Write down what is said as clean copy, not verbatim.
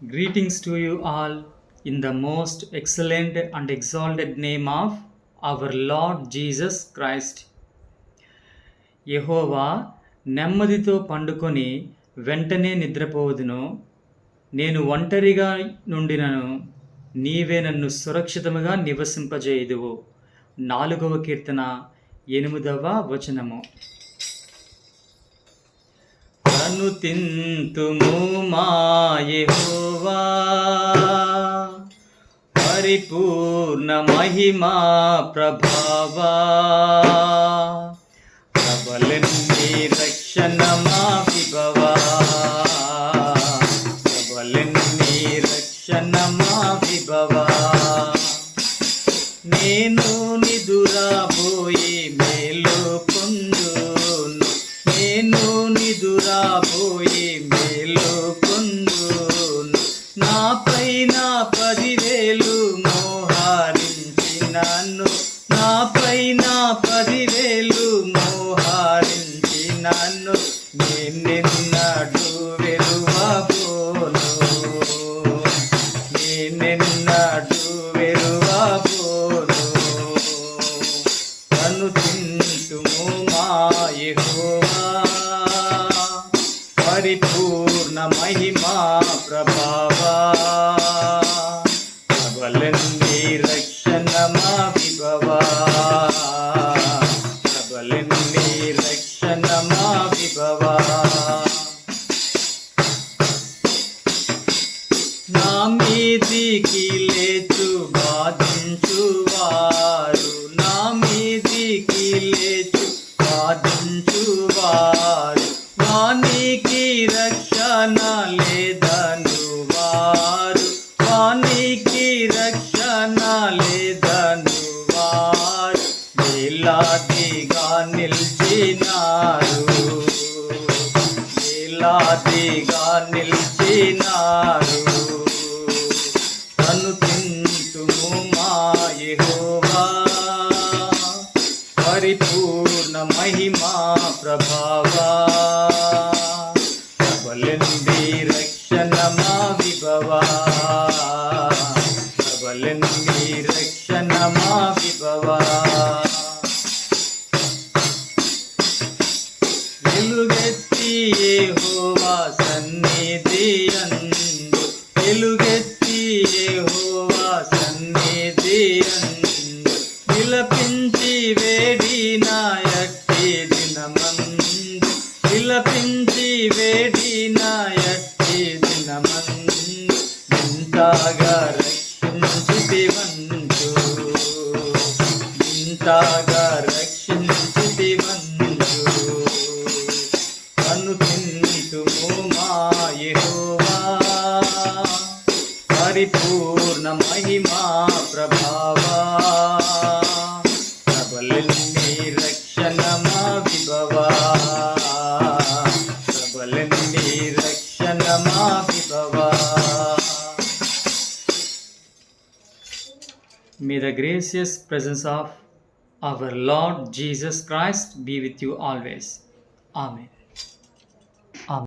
Greetings to you all in the most excellent and exalted name of our Lord Jesus Christ. యెహోవా నెమ్మదితో పండుకొని వెంటనే నిద్రపోవుదును. నేను ఒంటరిగా నుండినను, నీవే నన్ను సురక్షితముగా నివసింపజేయుదువు. 4వ కీర్తన 8వ వచనము. అనుతింతుము మా యెహోవా, పరిపూర్ణ మహిమా ప్రభావా, ప్రబలన్ని రక్షణ మా విభవా, ప్రబలన్ని రక్షణ మా విభవా. నేను నిదురాబోయి మేలు పొందును, నేను నిదురాబోయి మేలు పొందును. నా పైన 10,000 మోహరించినాను, నా పైన 10,000 మోహరించినాను. నేనెన్నడూ వెరువబోను, నేనెన్నడూ వెరువబోను. అనుతింతుము మా యెహోవా, పరిపూర్ణ మహిమా ప్రభావా, ప్రబలన్ని రక్షణ మా విభవా, ప్రబలన్ని రక్షణ మా విభవా. నా మీదికి లేచు బాధించువారు, నా మీదికి లేచు బాధించువారు, వానికి రక్షణ లేదను వారు, వానికి రక్షణ లేదను వారు. వేలాదిగా నిలిచినారు, వేలాదిగా నిలిచినారు. అనుతింతుము మా యెహోవా, పరిపూర్ణ మహిమా ప్రభావా, ప్రబలన్ని రక్షణ మా విభవా, ప్రబలన్ని రక్షణ మా విభవా. వెలుగెత్తి యెహోవా సన్నిధి యందు, వెలుగెత్తి యెహోవా సన్నిధి యందు, విలపించి వేడిన ఎట్టి దినమందు, విలపించి వేడిన ఎట్టి దినమందు. వింతగా రక్షించితివంచు, వింతగా రక్షించితివంచు. అనుతింతుము మా యెహోవా, పరిపూర్ణ మహిమా ప్రభావా, ప్రబలన్ని రక్షణ మా విభవా, ప్రబలన్ని రక్షణ మా విభవా. May the gracious presence of our Lord Jesus Christ be with you always. Amen.